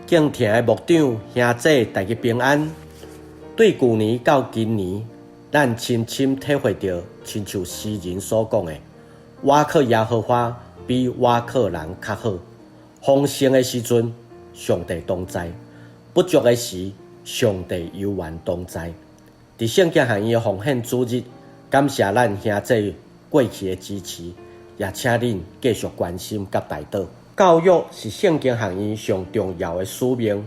敬亭的牧长兄姐，大家平安。对去年到今年，咱深深体会到，亲像诗人所讲的：“我靠耶和华比我靠人较好。丰盛的时阵，上帝同在；不足的时，上帝犹原同在。”伫圣经学院的奉献主日，感谢咱兄姐过去的支持，也请恁继续关心甲带导。教育是圣经学院上重要的使命，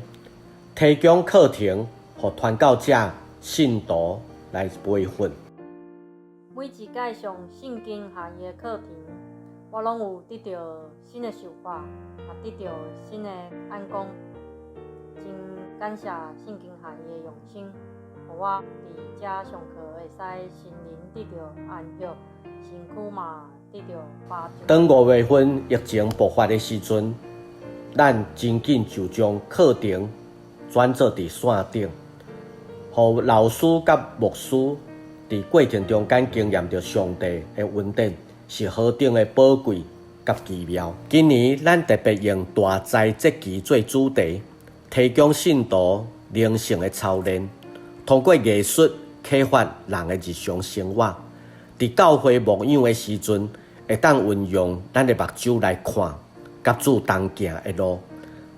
提供课程予传教者、信徒来培训。每一届上圣经学院的课程，我拢有得到新的想法，也得到新的眼光。真感谢圣经学院的用心，予我伫遮上课会使心灵得到安息，身躯嘛得到发展。当5月份疫情爆发的时阵，咱真紧就将课程转做伫线顶，予老师甲牧师伫过程中间经验到上帝的恩典是何等的宝贵甲奇妙。今年咱特别用大灾节期做主题，提供信徒灵性的操练，通过艺术启发人的日常生活。伫教会牧养的时阵，会当运用咱的目睭来看，甲主同行的路，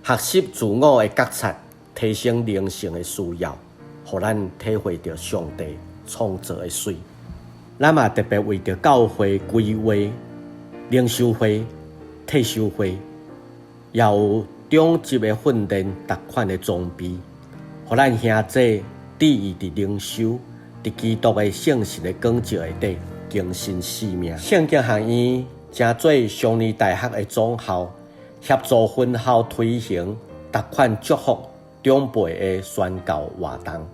学习自我的觉察，提升灵性的需要，互咱体会到上帝创造的水。咱嘛特别为着教会规划灵修会、退休会，也有中级的训练逐款的装备，互咱兄姐伫意伫灵修，伫基督的圣实的光照下底更新生命。圣经学院正做上年大学的总校，协助分校推行逐款祝福长辈的宣教活动。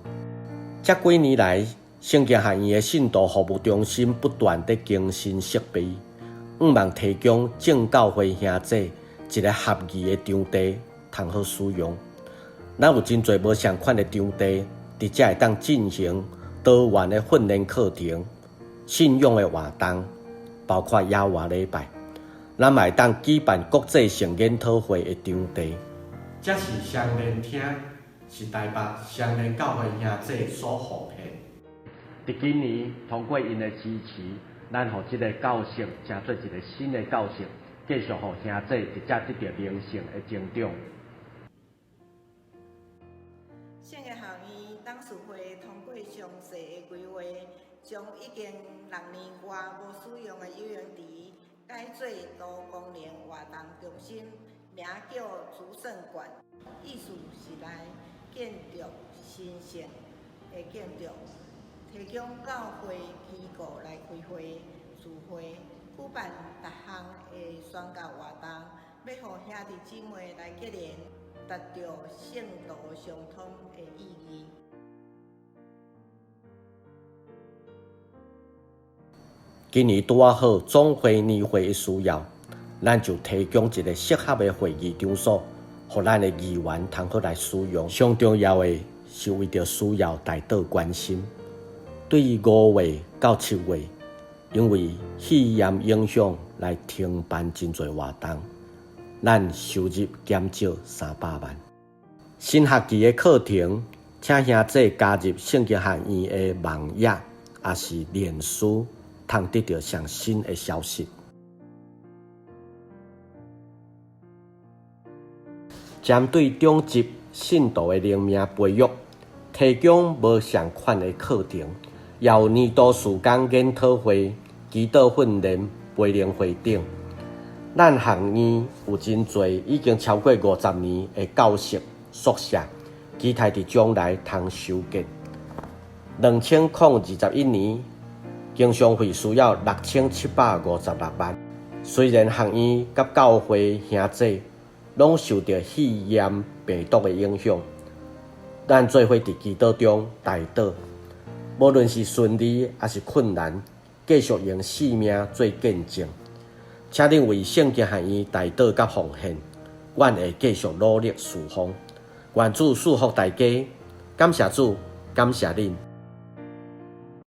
这几年来，圣经学院的信徒服务中心不断地更新设备，希望提供正教会兄姐一个合宜的场地，通好使用。咱有真侪无相款的场地，伫遮会当进行多元的训练课程、信仰的活动，包括野外礼拜。咱嘛会当举办国际性研讨会的场地。这是双连厅，是台北双连教会兄姐所奉献。伫今年通过因的支持，咱互这个教室成做一个新的教室，继续互兄姐伫遮得到灵性的成长。圣经学院董事会通过详细的规划，将已经6年外无使用的游泳池改做多功能活动中心，名叫主圣馆，意思是来建筑新城的建筑，提供教会机构来开会、聚会、举办各项的宣教活动，要互兄弟姊妹来结连，达到圣道相通的意义。今年拄好总会年会的需要，咱就提供一个适合的会议场所，予咱的议员通好来使用。上重要的是为着需要大岛关心。对于5月到7月，因为肺炎影响来停办真侪活动，咱收入减少300万。新学期的课程，请兄姐加入圣经学院的网页，也是脸书，通得到上新的消息。针对中级信徒的灵命培育，提供无相款的课程，也有年度时间研讨会、祈祷训练、培灵会等。咱学院有真侪已经超过50年的教室、宿舍，期待伫将来通修建。2021年，经常费需要6756万。虽然学院甲教会兄姐拢受到肺炎病毒的影响，咱做伙伫祈祷中带导，无论是顺利还是困难，继续用性命做见证。请恁为圣经学院带导甲奉献，阮会继续努力侍奉。愿主祝福大家，感谢主，感谢恁。